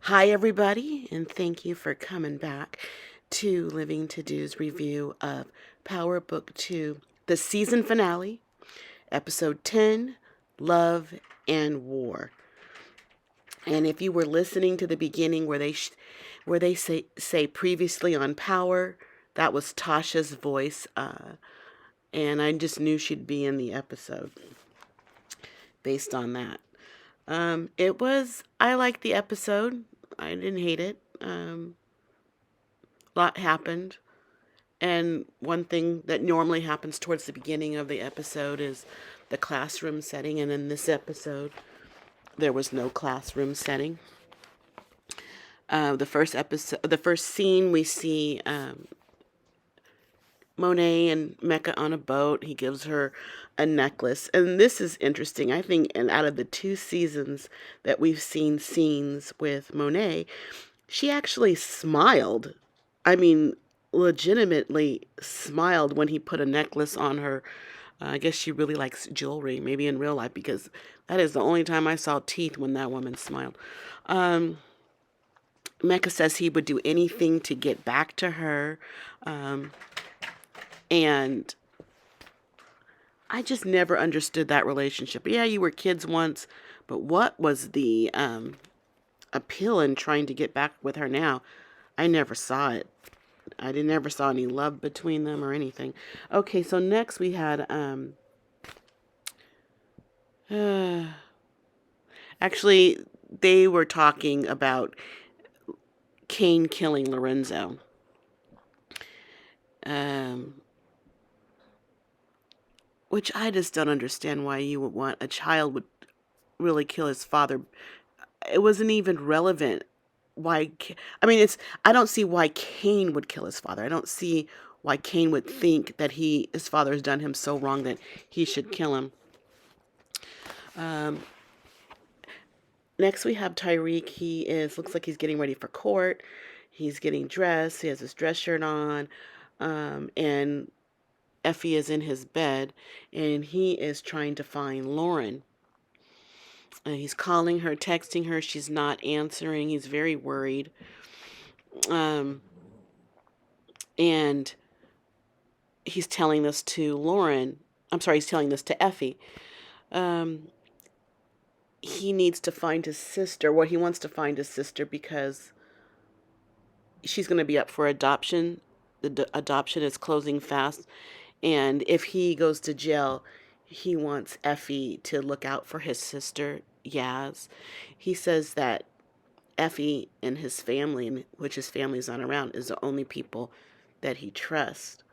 Hi, everybody, and thank you for coming back to Living To Do's review of Power Book 2, the season finale, episode 10, Love and War. And if you were listening to the beginning where they say previously on Power, that was Tasha's voice, and I just knew she'd be in the episode based on that. I liked the episode. I didn't hate it. A lot happened. And one thing that normally happens towards the beginning of the episode is the classroom setting. And in this episode, there was no classroom setting. The first scene, we see Monet and Mecca on a boat. He gives her a necklace. And this is interesting. I think, and out of the two seasons that we've seen scenes with Monet, she actually smiled. I mean, legitimately smiled when he put a necklace on her. I guess she really likes jewelry, maybe in real life, because that is the only time I saw teeth when that woman smiled. Um, Mecca says he would do anything to get back to her. Um, and I just never understood that relationship. Yeah, you were kids once, but what was the appeal in trying to get back with her now? I never saw it. I didn't never saw any love between them or anything. Okay, so next we had actually they were talking about Kane killing Lorenzo. Um which I just don't understand why you would want a child would really kill his father. It wasn't even relevant why I mean it's I don't see why Kane would kill his father. I don't see why Kane would think that his father has done him so wrong that he should kill him. Um, Next we have Tyreek. He is looks like he's getting ready for court. He's getting dressed. He has his dress shirt on, and Effie is in his bed, and he is trying to find Lauren. He's calling her, texting her. She's not answering. He's very worried. Um, and he's telling this to Lauren. I'm sorry, he's telling this to Effie. Um, he needs to find his sister. Well, he wants to find his sister because she's going to be up for adoption. Adoption is closing fast. And if he goes to jail, he wants Effie to look out for his sister, Yaz. He says that Effie and his family, which his family's not around, is the only people that he trusts.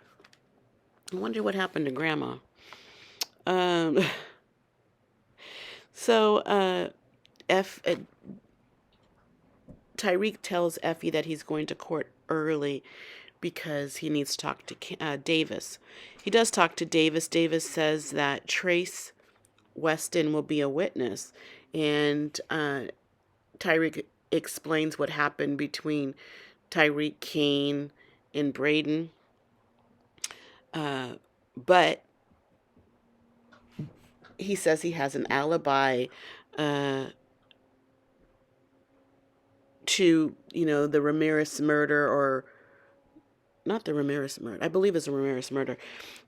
I wonder what happened to Grandma. Um, so, F, uh, Tyreek tells Effie that he's going to court early because he needs to talk to Davis. He does talk to Davis. Davis says that Trace Weston will be a witness, and Tyreek explains what happened between Tyreke, Kane, and Braden. But he says he has an alibi uh, to, the Ramirez murder, or not the Ramirez murder. I believe it's a Ramirez murder.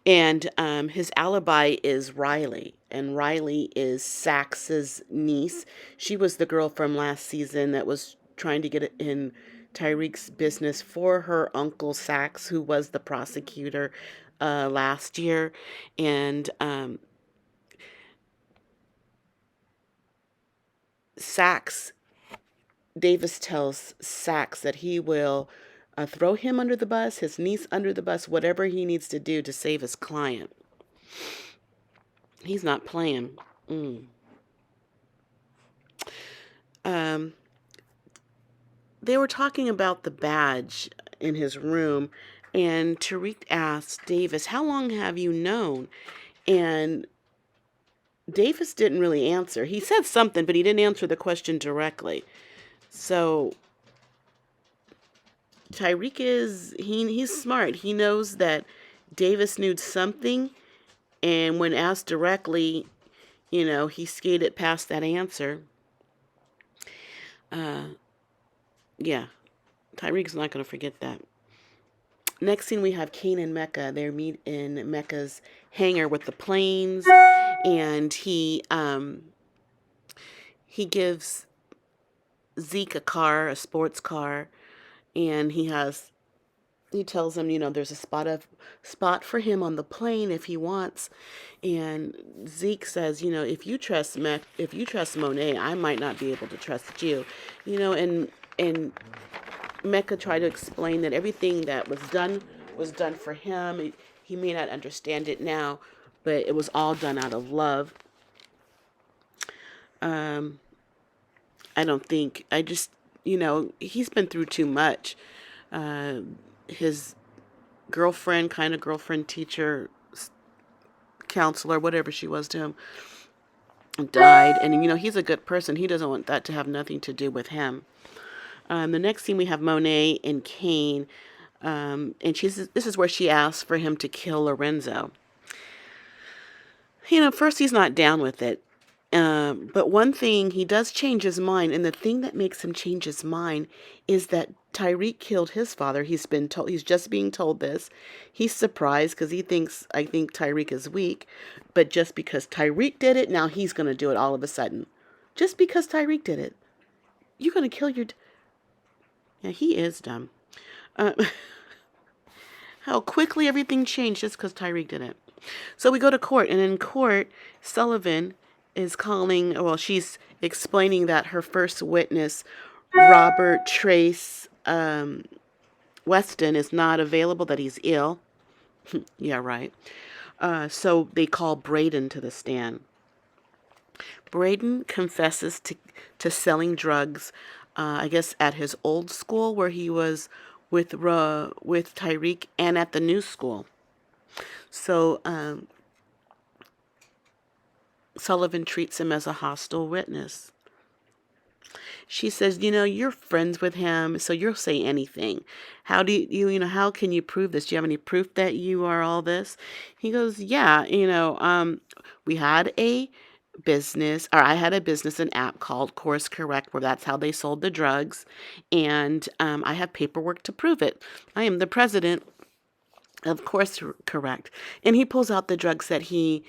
And his alibi is Riley. And Riley is Sax's niece. She was the girl from last season that was trying to get in Tyreek's business for her uncle Sax, who was the prosecutor last year. And Sax, Davis tells Sax that he will throw him under the bus, his niece under the bus, whatever he needs to do to save his client. He's not playing. Mm. Um, they were talking about the badge in his room, and Tariq asked Davis, "How long have you known?" And Davis didn't really answer. He said something, but he didn't answer the question directly. So Tyreek he's smart. He knows that Davis knew something, and when asked directly, he skated past that answer. Yeah, Tyreek's not going to forget that. Next scene, we have Kane and Mecca. They meet in Mecca's hangar with the planes, and he gives Zeke a car, a sports car, and he tells him, there's a spot for him on the plane if he wants. And Zeke says, if you trust Monet, I might not be able to trust you. And Mecca tried to explain that everything that was done for him. He may not understand it now, but it was all done out of love. Um, I don't think I just he's been through too much. Uh, his girlfriend, teacher, counselor, whatever she was to him, died, and he's a good person. He doesn't want that to have nothing to do with him. The next scene we have Monet and Kane, and this is where she asks for him to kill Lorenzo. First he's not down with it. But one thing, he does change his mind, and the thing that makes him change his mind is that Tyreek killed his father. He's just being told this. He's surprised because I think Tyreek is weak, but just because Tyreek did it, now he's going to do it all of a sudden. Just because Tyreek did it. You're going to kill your... Yeah, he is dumb. Uh, how quickly everything changed just because Tyreek did it. So we go to court, and in court, Sullivan is she's explaining that her first witness, Robert Trace Weston, is not available, that he's ill. Yeah, right. So they call Braden to the stand. Braden confesses to selling drugs, I guess, at his old school where he was with Tyreek, and at the new school. So Sullivan treats him as a hostile witness. She says, you're friends with him, so you'll say anything. How do how can you prove this? Do you have any proof that you are all this? He goes, yeah, we had a I had a business, an app called Course Correct, where that's how they sold the drugs. And I have paperwork to prove it. I am the president of Course Correct. And he pulls out the drugs that he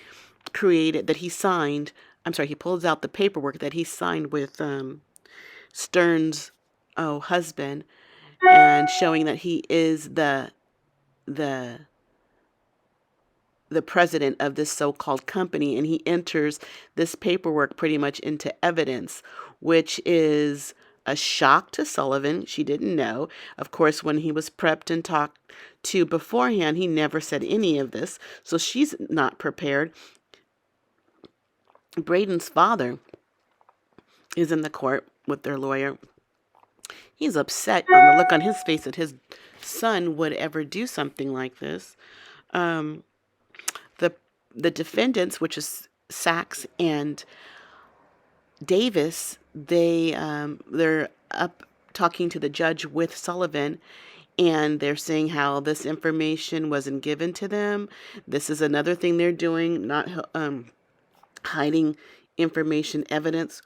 created, that he signed. I'm sorry, he pulls out the paperwork that he signed with Stern's husband, and showing that he is the the president of this so-called company, and he enters this paperwork pretty much into evidence, which is a shock to Sullivan. She didn't know. Of course, when he was prepped and talked to beforehand, he never said any of this, so she's not prepared. Braden's father is in the court with their lawyer. He's upset on the look on his face that his son would ever do something like this. Um, the the defendants, which is Sachs and Davis, they're up talking to the judge with Sullivan, and they're saying how this information wasn't given to them. This is another thing they're doing, not hiding information, evidence,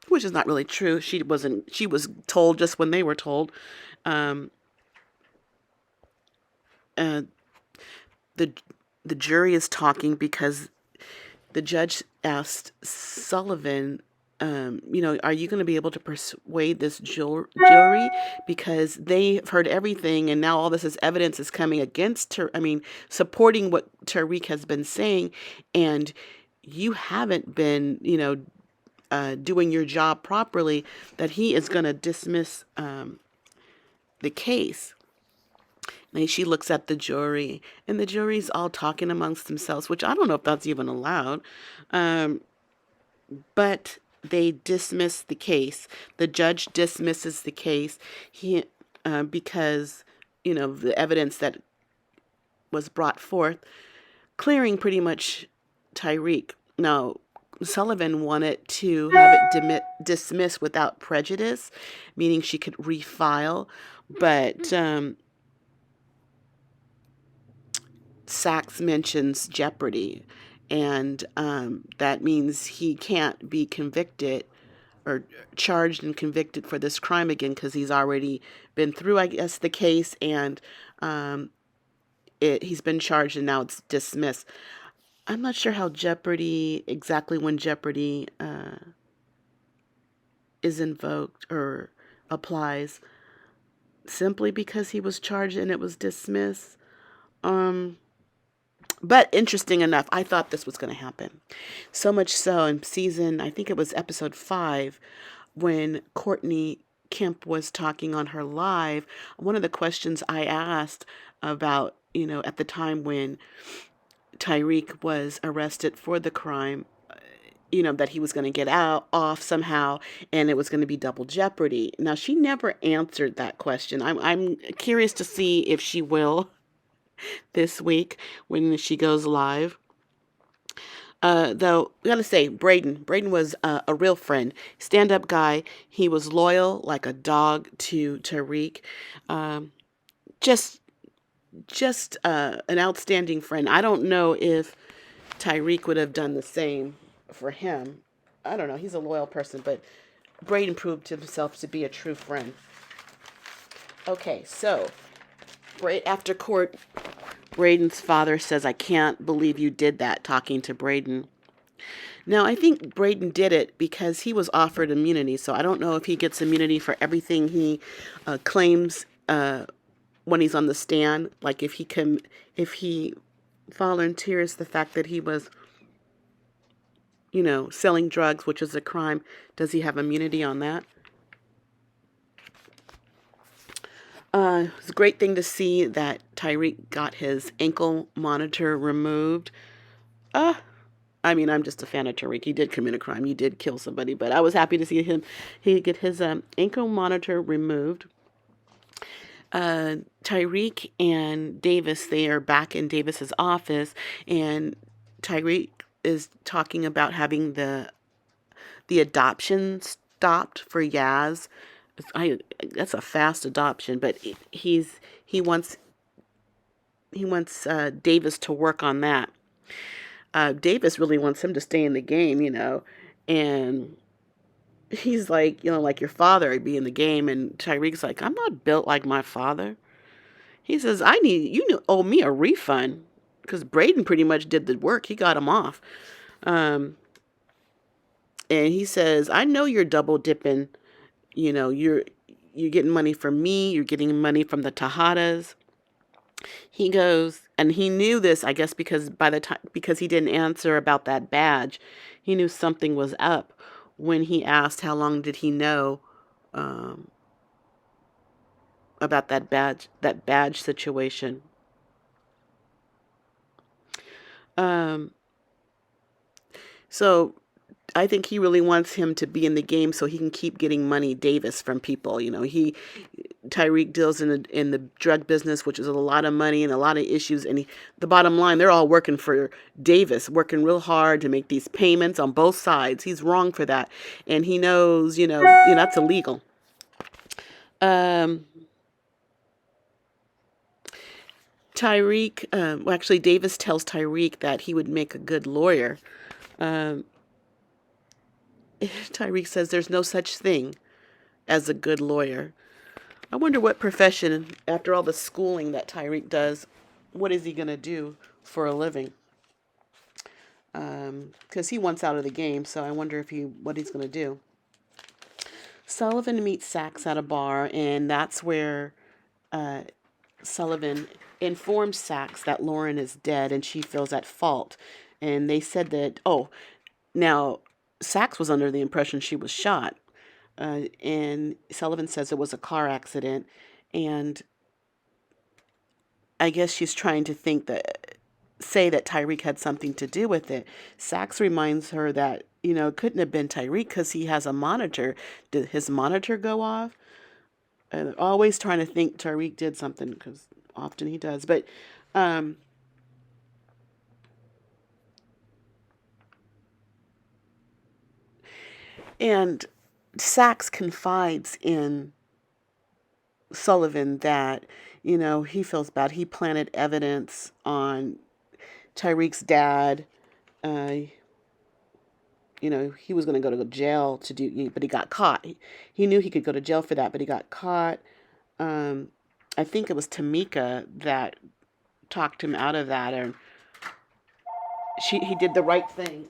which is not really true. She wasn't. She was told just when they were told. Um, uh, the the jury is talking because the judge asked Sullivan, are you going to be able to persuade this jury, because they've heard everything, and now all this is evidence is coming against her. I mean, supporting what Tariq has been saying, and you haven't been, doing your job properly. That he is going to dismiss the case. And she looks at the jury, and the jury's all talking amongst themselves, which I don't know if that's even allowed. Um, but they dismiss the case. The judge dismisses the case. Because the evidence that was brought forth, clearing pretty much Tyreek. Now, Sullivan wanted to have it dismissed without prejudice, meaning she could refile, but Sachs mentions jeopardy, and that means he can't be convicted or charged and convicted for this crime again because he's already been through, I guess, the case, and um, he's been charged and now it's dismissed. I'm not sure how Jeopardy, exactly when Jeopardy is invoked or applies, simply because he was charged and it was dismissed. Um, but interesting enough, I thought this was going to happen. So much so in season, I think it was episode 5, when Courtney Kemp was talking on her live, one of the questions I asked about, at the time when Tyreek was arrested for the crime, that he was going to get out off somehow and it was going to be double jeopardy. Now, she never answered that question. I'm curious to see if she will this week when she goes live. Though, I gotta say, Braden was a real friend, stand up guy. He was loyal like a dog to Tariq. Um, just, just an outstanding friend. I don't know if Tyreek would have done the same for him. I don't know. He's a loyal person, but Braden proved himself to be a true friend. Okay, so after court, Braden's father says, "I can't believe you did that," talking to Braden. Now, I think Braden did it because he was offered immunity, so I don't know if he gets immunity for everything he claims when he's on the stand. Like if he volunteers the fact that he was, selling drugs, which is a crime, does he have immunity on that? It's a great thing to see that Tyreek got his ankle monitor removed. Uh, I mean, I'm just a fan of Tariq. He did commit a crime. He did kill somebody, but I was happy to see he get his ankle monitor removed. Tyreek and Davis, they are back in Davis's office, and Tyreek is talking about having the adoption stopped for Yaz. That's a fast adoption, but he wants Davis to work on that. Davis really wants him to stay in the game, and he's like, like your father, be in the game. And Tyreek's like, I'm not built like my father. He says, owe me a refund because Braden pretty much did the work. He got him off. Um, and he says, I know you're double dipping. You're getting money from me. You're getting money from the Tejadas. He goes, and he knew this, I guess, because he didn't answer about that badge. He knew something was up when he asked how long did he know um, about that badge situation. Um, so I think he really wants him to be in the game so he can keep getting money Davis from people. Tyreek deals in the drug business, which is a lot of money and a lot of issues. And the bottom line, they're all working for Davis, working real hard to make these payments on both sides. He's wrong for that, and he knows, that's illegal. Um, Tyreek, well, actually, Davis tells Tyreek that he would make a good lawyer. Um, Tyreek says there's no such thing as a good lawyer. I wonder what profession, after all the schooling that Tyreek does, what is he going to do for a living? Because he wants out of the game, so I wonder what he's going to do. Sullivan meets Saxe at a bar, and that's where Sullivan informs Saxe that Lauren is dead and she feels at fault. And they said that, now Saxe was under the impression she was shot. And Sullivan says it was a car accident. And I guess she's trying to say that Tyreek had something to do with it. Saxe reminds her that, it couldn't have been Tyreek because he has a monitor. Did his monitor go off? And always trying to think Tyreek did something because often he does. But um, and Saxe confides in Sullivan that, he feels bad. He planted evidence on Tyreek's dad. Uh, he was going to go to jail to do, but he got caught. He knew he could go to jail for that, but he got caught. Um, I think it was Tamika that talked him out of that, and he did the right thing.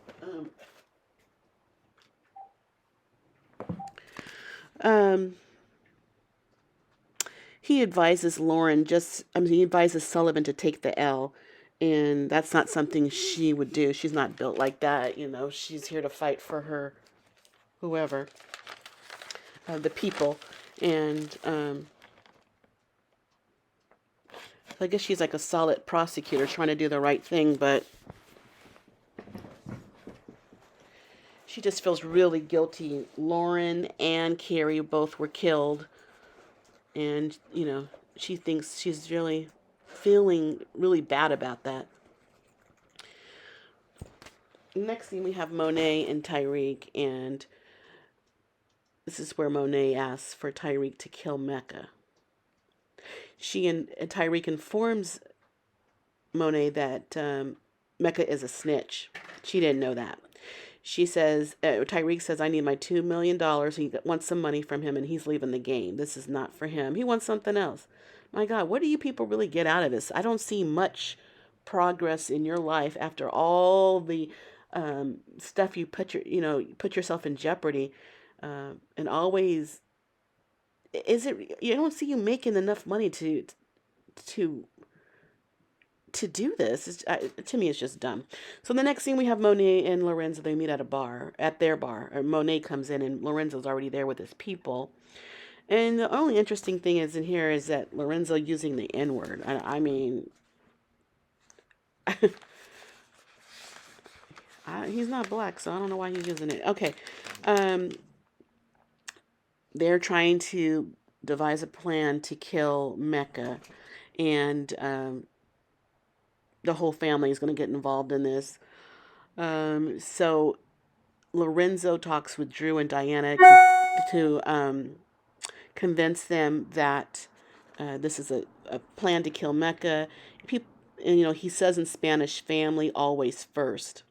Um, he advises Lauren he advises Sullivan to take the L, and that's not something she would do. She's not built like that. She's here to fight for her, whoever, the people, and I guess she's like a solid prosecutor trying to do the right thing, but she just feels really guilty. Lauren and Carrie both were killed, and she thinks she's really feeling really bad about that. Next thing we have Monet and Tyrique, and this is where Monet asks for Tyrique to kill Mecca. She and Tyrique informs Monet that Mecca is a snitch. She didn't know that. She says, Tyreek says, I need my $2 million. He wants some money from him, and he's leaving the game. This is not for him. He wants something else. My God, what do you people really get out of this? I don't see much progress in your life after all the stuff you put yourself in jeopardy, and always you don't see you making enough money to do this. To me, it's just dumb. So the next scene, we have Monet and Lorenzo. They meet at their bar. Monet comes in, and Lorenzo's already there with his people. And the only interesting thing is in here is that Lorenzo using the N word. I mean, he's not black, so I don't know why he's using it. Okay, um, they're trying to devise a plan to kill Mecca, and the whole family is going to get involved in this. So Lorenzo talks with Drew and Diana to convince them that this is a plan to kill Mecca. People, and, he says in Spanish, family always first.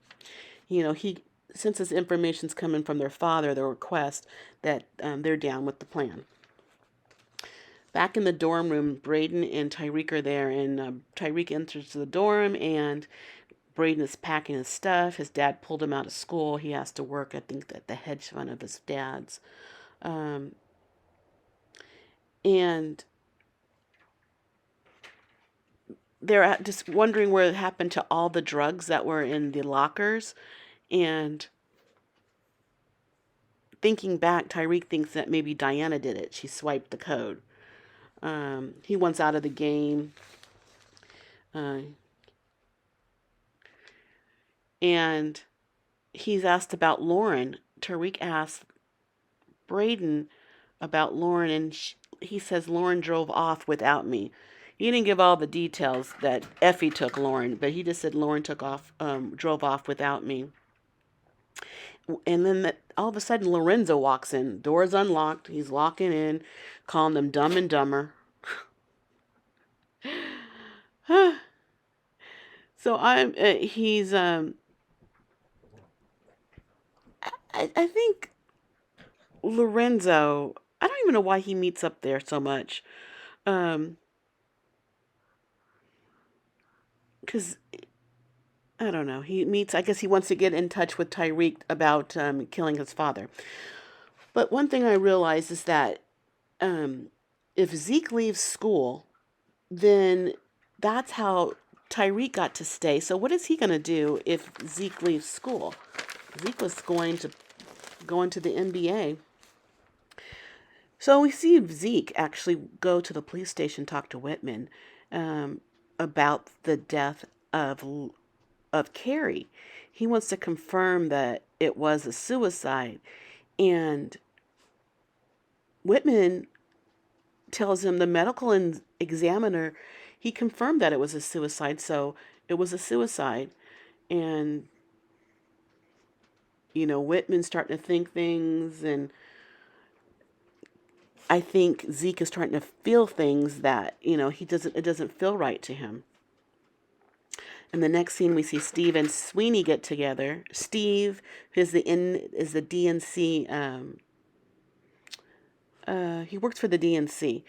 He since this information's coming from their father, the request that they're down with the plan. Back in the dorm room, Braden and Tyreke are there, and Tyreke enters the dorm, and Braden is packing his stuff. His dad pulled him out of school. He has to work, I think, at the hedge fund of his dad's. Um, and they're just wondering where it happened to all the drugs that were in the lockers. And thinking back, Tyreek thinks that maybe Diana did it. She swiped the code. He wants out of the game. Uh, and he's asked about Lauren. Tariq asks Braden about Lauren, and he says Lauren drove off without me. He didn't give all the details that Effie took Lauren, but he just said Lauren drove off without me. And then all of a sudden, Lorenzo walks in. Door's unlocked. He's locking in, calling them dumb and dumber. So I think Lorenzo, I don't even know why he meets up there so much. Because I don't know. I guess he wants to get in touch with Tyreek about killing his father. But one thing I realize is that if Zeke leaves school, then that's how Tyreek got to stay. So what is he going to do if Zeke leaves school? Zeke was going to go into the NBA. So we see Zeke actually go to the police station, talk to Whitman about the death of Carrie. He wants to confirm that it was a suicide, and Whitman tells him the medical examiner, he confirmed that it was a suicide, so it was a suicide. And Whitman's starting to think things, and I think Zeke is starting to feel things that it doesn't feel right to him. In the next scene, we see Steve and Sweeney get together. Steve is the DNC. He works for the DNC,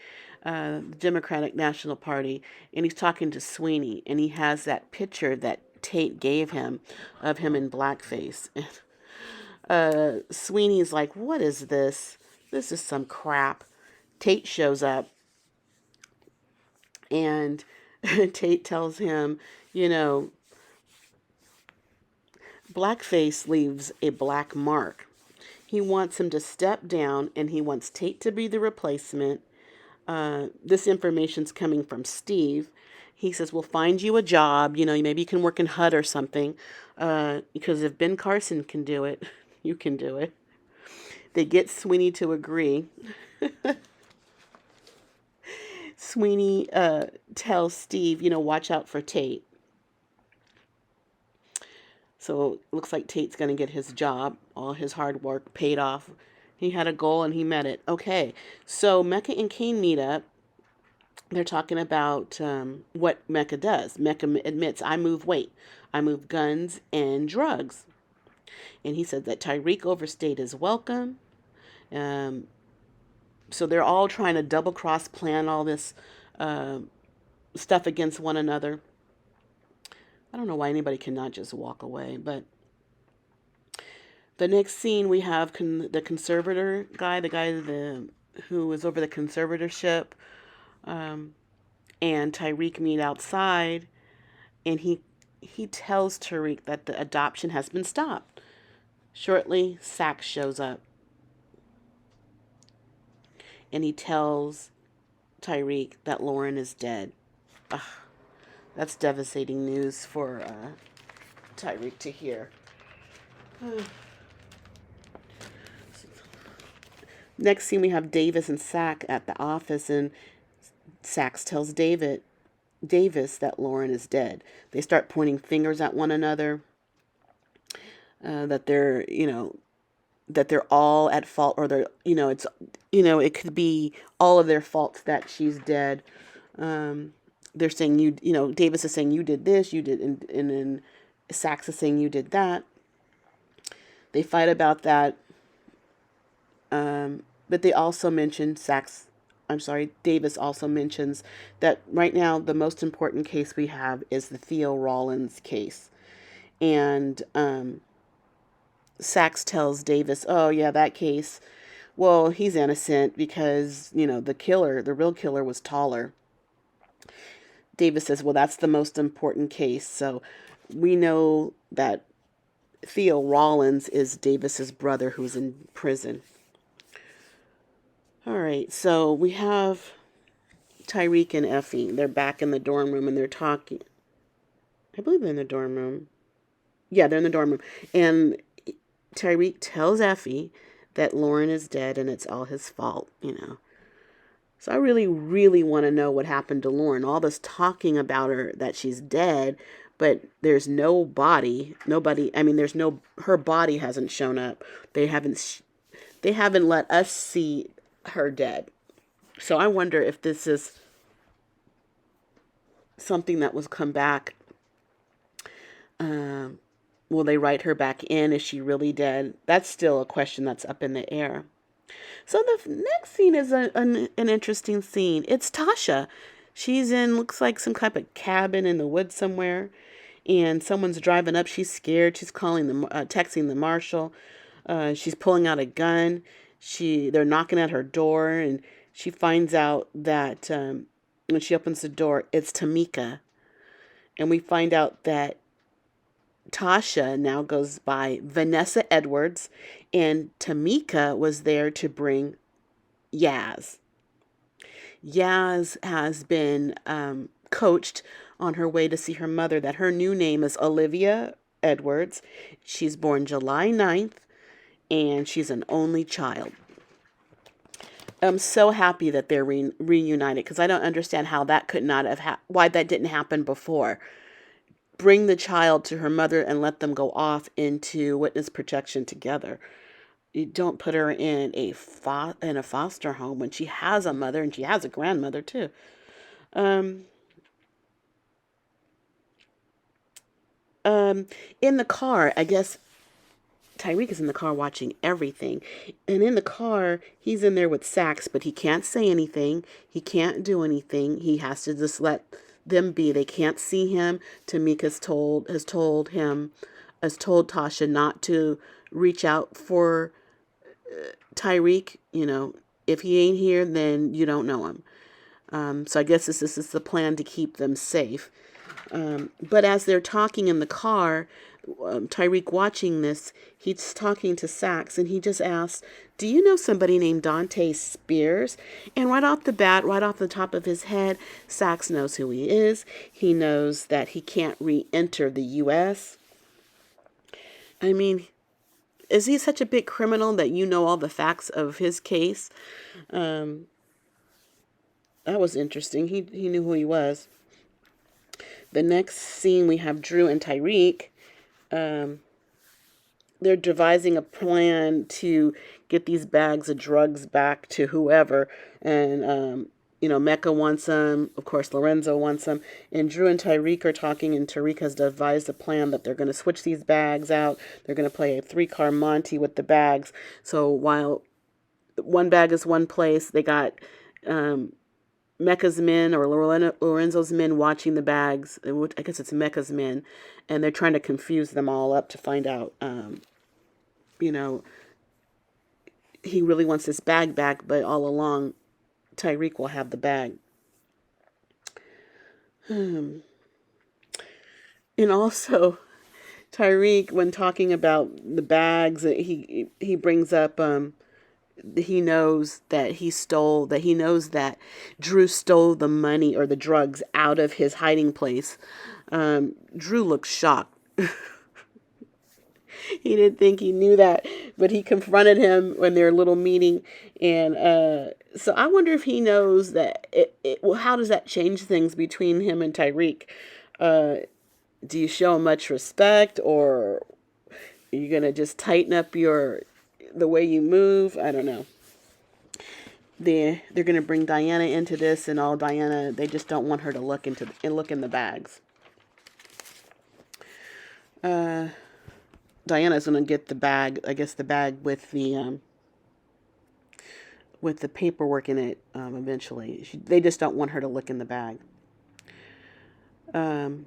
Democratic National Party, and he's talking to Sweeney, and he has that picture that Tate gave him of him in blackface. Sweeney's like, "What is this? This is some crap." Tate shows up, and Tate tells him, you know, blackface leaves a black mark. He wants him to step down, and he wants Tate to be the replacement. This information's coming from Steve. He says, "We'll find you a job. Maybe you can work in HUD or something. Because if Ben Carson can do it, you can do it." They get Sweeney to agree. Sweeney tells Steve, watch out for Tate. So it looks like Tate's going to get his job. All his hard work paid off. He had a goal and he met it. Okay, so Mecca and Kane meet up. They're talking about what Mecca does. Mecca admits, "I move weight. I move guns and drugs." And he said that Tyreek overstayed his welcome. Um, so they're all trying to double cross plan all this uh, stuff against one another. I don't know why anybody cannot just walk away, but the next scene we have the conservator guy, the guy who was over the conservatorship, um, and Tyreek meet outside, and he tells Tariq that the adoption has been stopped. Shortly, Sax shows up, and he tells Tyreek that Lauren is dead. Ugh, that's devastating news for Tyreek to hear. Next scene, we have Davis and Sack at the office, and Sax tells Davis that Lauren is dead. They start pointing fingers at one another, that they're all at fault, or it could be all of their faults that she's dead. They're saying Davis is saying you did this, you did, and then Sax is saying you did that. They fight about that. But they also mention Davis also mentions that right now the most important case we have is the Theo Rollins case. And Sax tells Davis, "Oh yeah, that case. Well, he's innocent because, the real killer was taller." Davis says, "Well, that's the most important case. So we know that Theo Rollins is Davis's brother who's in prison." All right, so we have Tyreek and Effie. They're back in the dorm room and they're talking. I believe they're in the dorm room. Yeah, they're in the dorm room. And Tyreek tells Effie that Lauren is dead and it's all his fault. So I really, really want to know what happened to Lauren. All this talking about her, that she's dead, but there's no body. Nobody, I mean, her body hasn't shown up. They haven't let us see her dead. So I wonder if this is something that was come back. Will they write her back in? Is she really dead? That's still a question that's up in the air. So the next scene is an interesting scene. It's Tasha. She's in, looks like some type of cabin in the woods somewhere, and someone's driving up. She's scared. She's texting the marshal. She's pulling out a gun. They're knocking at her door, and she finds out that when she opens the door, it's Tamika, and we find out that Tasha now goes by Vanessa Edwards, and Tamika was there to bring Yaz. Yaz has been coached on her way to see her mother that her new name is Olivia Edwards. She's born July 9th, and she's an only child. I'm so happy that they're reunited, because I don't understand how that could not have why that didn't happen before. Bring the child to her mother and let them go off into witness protection together. You don't put her in a foster home when she has a mother, and she has a grandmother too. Um, Um, in the car, I guess Tyreek is in the car watching everything. And in the car, he's in there with Sax, but he can't say anything. He can't do anything. He has to just let them be. They can't see him. Tamika's has told Tasha not to reach out for Tyreek. If he ain't here, then you don't know him. So I guess this is the plan to keep them safe. But as they're talking in the car, Tyreek watching this, he's talking to Sax and he just asks, "Do you know somebody named Dante Spears?" And right off the bat, right off the top of his head, Sax knows who he is. He knows that he can't re enter the U.S. I mean, is he such a big criminal that you know all the facts of his case? Um, that was interesting. He knew who he was. The next scene we have Drew and Tyreek. Um, they're devising a plan to get these bags of drugs back to whoever. And, Mecca wants them. Of course, Lorenzo wants them. And Drew and Tyreek are talking, and Tariq has devised a plan that they're going to switch these bags out. They're going to play a three-car Monte with the bags. So while one bag is one place, they got um, Mecca's men or Lorenzo's men watching the bags. I guess it's Mecca's men. And they're trying to confuse them all up to find out, you know, he really wants this bag back, but all along, Tyreek will have the bag. And also, Tyreek, when talking about the bags, he brings up he knows that Drew stole the money or the drugs out of his hiding place. Drew looks shocked. He didn't think he knew that, but he confronted him when they're a little meeting, and so I wonder if he knows that. Well, how does that change things between him and Tyreek? Uh, do you show him much respect, or are you gonna just tighten up the way you move? I don't know. They're gonna bring Diana into this, and all Diana, they just don't want her to look in the bags. Uh, Diana's gonna get the bag. I guess the bag with the paperwork in it eventually. They just don't want her to look in the bag. Um,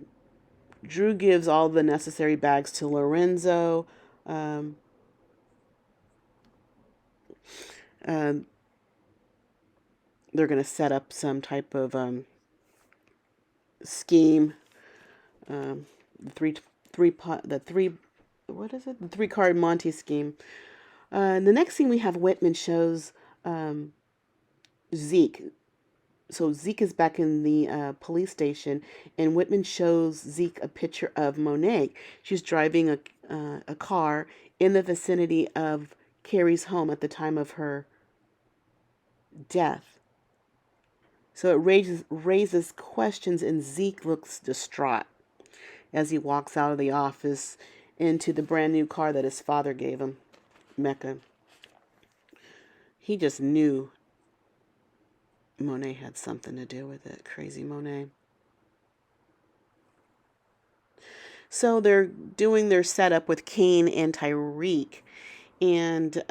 Drew gives all the necessary bags to Lorenzo. Um, um, they're going to set up some type of scheme. The what is it? The three-card Monte scheme. The next scene we have Whitman shows Zeke. So Zeke is back in the police station, and Whitman shows Zeke a picture of Monet. She's driving a car in the vicinity of Carrie's home at the time of her death. So it raises questions, and Zeke looks distraught as he walks out of the office into the brand new car that his father gave him, Mecca. He just knew Monet had something to do with it. Crazy Monet. So they're doing their setup with Kane and Tyreek. And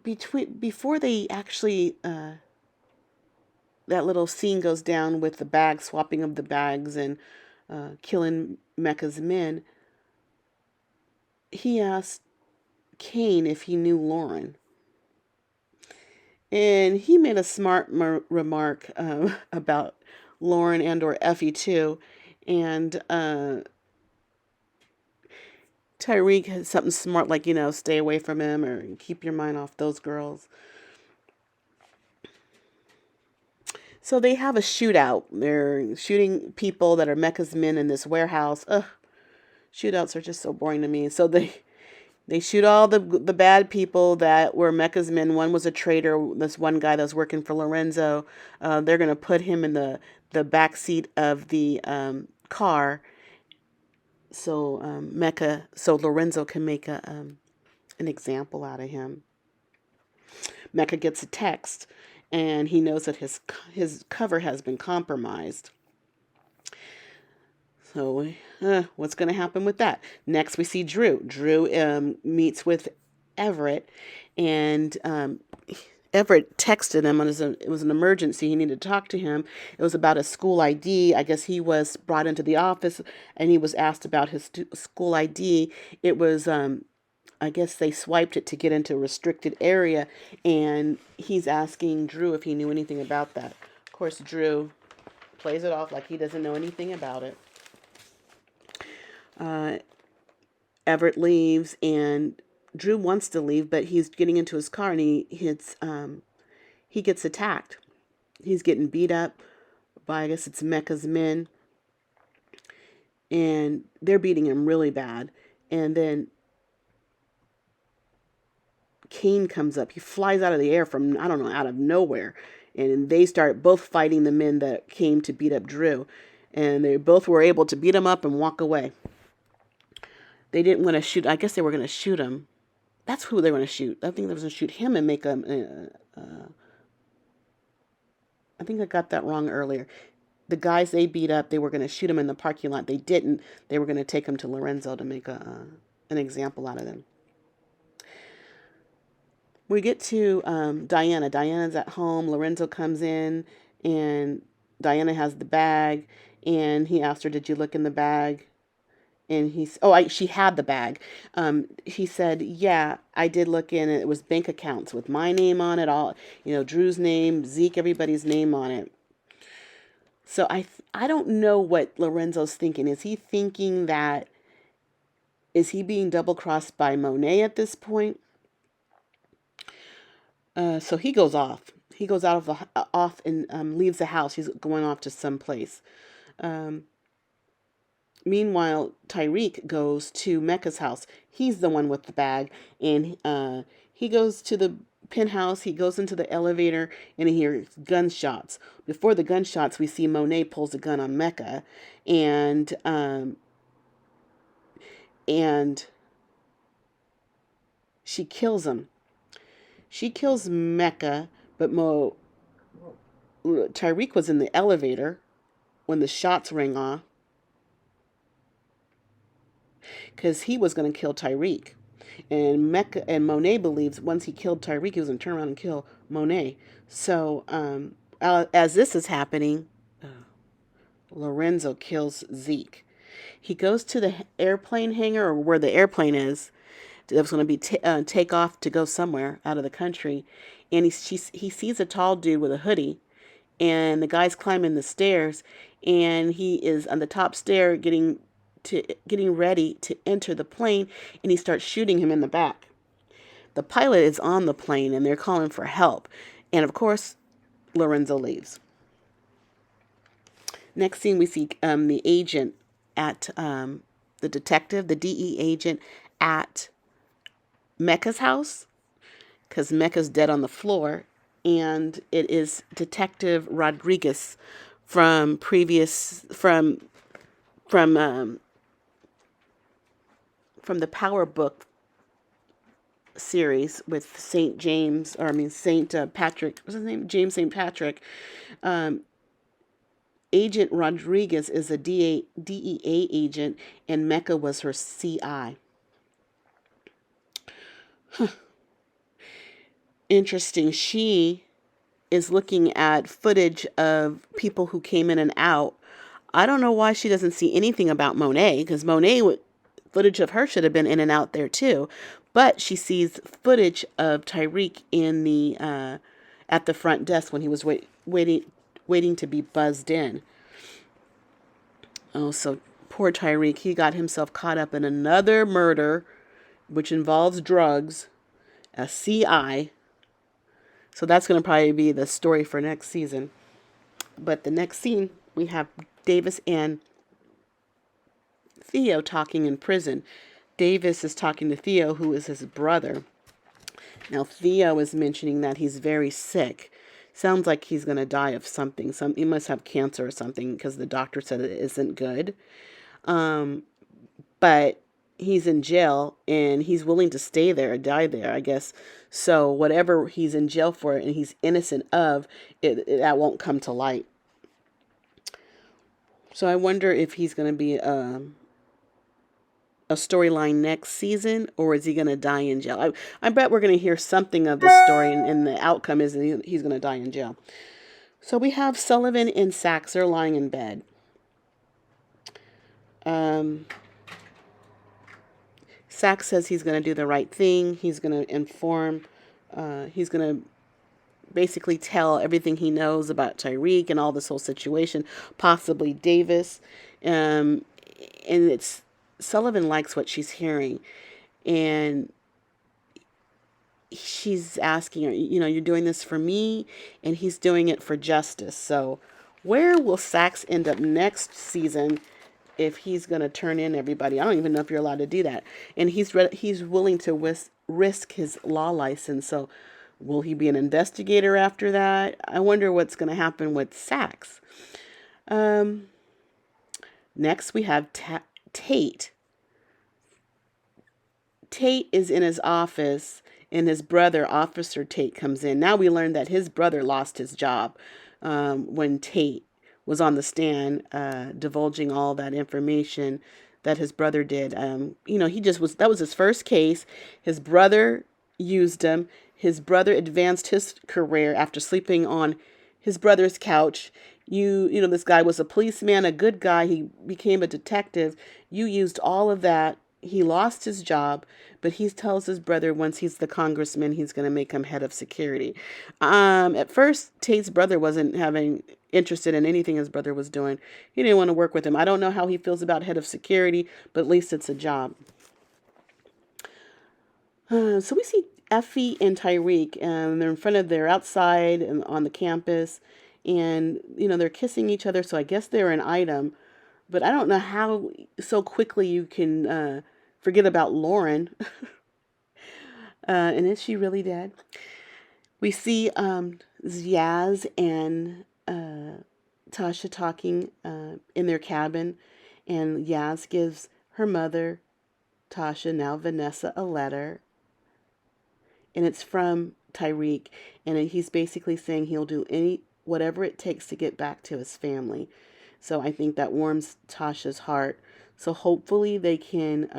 before they actually that little scene goes down with the bag swapping of the bags and killing Mecca's men, he asked Kane if he knew Lauren. And he made a smart remark about Lauren and or Effie too. And Tyreek has something smart like, stay away from him or keep your mind off those girls. So they have a shootout. They're shooting people that are Mecca's men in this warehouse. Ugh, shootouts are just so boring to me. So they shoot all the bad people that were Mecca's men. One was a traitor. This one guy that was working for Lorenzo. They're gonna put him in the back seat of the car, so so Lorenzo can make an example out of him. Mecca gets a text, and he knows that his cover has been compromised. So, what's going to happen with that? Next, we see Drew. Drew meets with Everett, and Everett texted him it was an emergency. He needed to talk to him. It was about a school ID. I guess he was brought into the office, and he was asked about his school ID. It was, I guess they swiped it to get into a restricted area, and he's asking Drew if he knew anything about that. Of course, Drew plays it off like he doesn't know anything about it. Uh, Everett leaves, and Drew wants to leave, but he's getting into his car, and he gets attacked. He's getting beat up by, I guess it's Mecca's men, and they're beating him really bad. And then Kane comes up. He flies out of the air from, I don't know, out of nowhere. And they start both fighting the men that came to beat up Drew. And they both were able to beat him up and walk away. They didn't want to shoot. I guess they were going to shoot him. That's who they were going to shoot. I think they was going to shoot him and make him. I think I got that wrong earlier. The guys they beat up, they were going to shoot him in the parking lot. They didn't. They were going to take him to Lorenzo to make an example out of them. We get to Diana. Diana's at home. Lorenzo comes in, and Diana has the bag, and he asked her, "Did you look in the bag?" And she had the bag. He said, "Yeah, I did look in it. It was bank accounts with my name on it, all, Drew's name, Zeke, everybody's name on it." So I don't know what Lorenzo's thinking. Is he thinking that, is he being double crossed by Monet at this point? So he goes off. He goes off and leaves the house. He's going off to some place. Meanwhile, Tyreek goes to Mecca's house. He's the one with the bag, and he goes to the penthouse. He goes into the elevator, and he hears gunshots. Before the gunshots, we see Monet pulls a gun on Mecca, and she kills him. She kills Mecca, but Tariq was in the elevator when the shots rang off, because he was going to kill Tyreek. And Mecca and Monet believes once he killed Tyreek, he was going to turn around and kill Monet. So as this is happening, Lorenzo kills Zeke. He goes to the airplane hangar, or where the airplane is, that was going to be take off to go somewhere out of the country. And he sees a tall dude with a hoodie, and the guy's climbing the stairs, and he is on the top stair getting ready to enter the plane, and he starts shooting him in the back. The pilot is on the plane, and they're calling for help. And of course, Lorenzo leaves. Next scene, we see the agent at the detective, the DE agent at Mecca's house, because Mecca's dead on the floor, and it is Detective Rodriguez from the Power Book series with Saint Patrick. What's his name? James St. Patrick. Agent Rodriguez is a DEA agent, and Mecca was her CI. Interesting. She is looking at footage of people who came in and out. I don't know why she doesn't see anything about Monet, because footage of her should have been in and out there too. But she sees footage of Tyreek in the at the front desk when he was waiting to be buzzed in. Oh, so poor Tyreek. He got himself caught up in another murder, which involves drugs, a CI. So that's going to probably be the story for next season. But the next scene, we have Davis and Theo talking in prison. Davis is talking to Theo, who is his brother. Now, Theo is mentioning that he's very sick. Sounds like he's going to die of something. He must have cancer or something, because the doctor said it isn't good. But he's in jail and he's willing to stay there or die there, I guess. So whatever he's in jail for and he's innocent of, that won't come to light. So I wonder if he's going to be a storyline next season, or is he going to die in jail? I bet we're going to hear something of the story, and the outcome is that he's going to die in jail. So we have Sullivan and Saxe are lying in bed. Saxe says he's going to do the right thing. He's going to inform. He's going to basically tell everything he knows about Tyreek and all this whole situation, possibly Davis. And it's Sullivan likes what she's hearing, and she's asking her, you're doing this for me, and he's doing it for justice. So where will Saxe end up next season if he's going to turn in everybody? I don't even know if you're allowed to do that. And he's willing to risk his law license. So will he be an investigator after that? I wonder what's going to happen with Saxe. Next, we have Tate. Tate is in his office, and his brother, Officer Tate, comes in. Now we learn that his brother lost his job when Tate was on the stand divulging all that information that his brother did. He just was, that was his first case. His brother used him. His brother advanced his career after sleeping on his brother's couch. This guy was a policeman, a good guy. He became a detective. You used all of that. He lost his job, but he tells his brother once he's the congressman, he's going to make him head of security. At first, Tate's brother wasn't interested in anything his brother was doing. He didn't want to work with him. I don't know how he feels about head of security, but at least it's a job. So we see Effie and Tyreek, and they're outside and on the campus, and they're kissing each other. So I guess they're an item, but I don't know how so quickly you can forget about Lauren. And is she really dead? We see Yaz and Tasha talking in their cabin, and Yaz gives her mother, Tasha, now Vanessa, a letter. And it's from Tyreek, and he's basically saying he'll do whatever it takes to get back to his family. So I think that warms Tasha's heart. So hopefully they can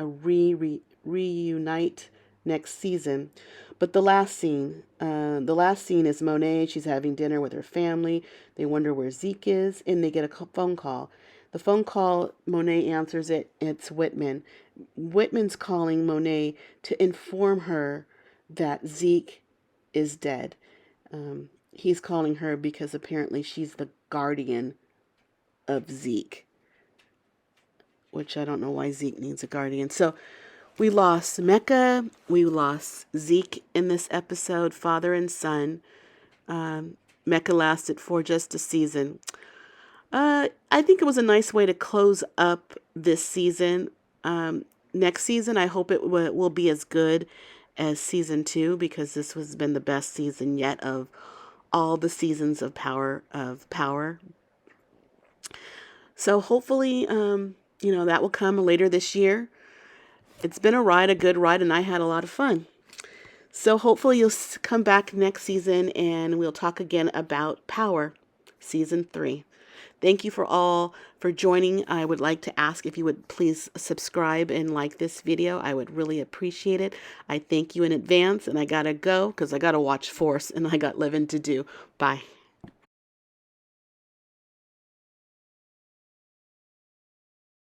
reunite next season. But the last scene is Monet. She's having dinner with her family. They wonder where Zeke is, and they get a phone call. The phone call, Monet answers it. It's Whitman. Whitman's calling Monet to inform her that Zeke is dead. He's calling her because apparently she's the guardian of Zeke, which I don't know why Zeke needs a guardian. So we lost Mecca, we lost Zeke in this episode, father and son. Mecca lasted for just a season. I think it was a nice way to close up this season. Next season, I hope it will be as good as season 2, because this has been the best season yet of all the seasons of Power. So hopefully, that will come later this year. It's been a good ride, and I had a lot of fun. So hopefully you'll come back next season, and we'll talk again about Power, season 3. Thank you for joining. I would like to ask if you would please subscribe and like this video. I would really appreciate it. I thank you in advance, and I gotta go because I gotta watch Force, and I got living to do. Bye.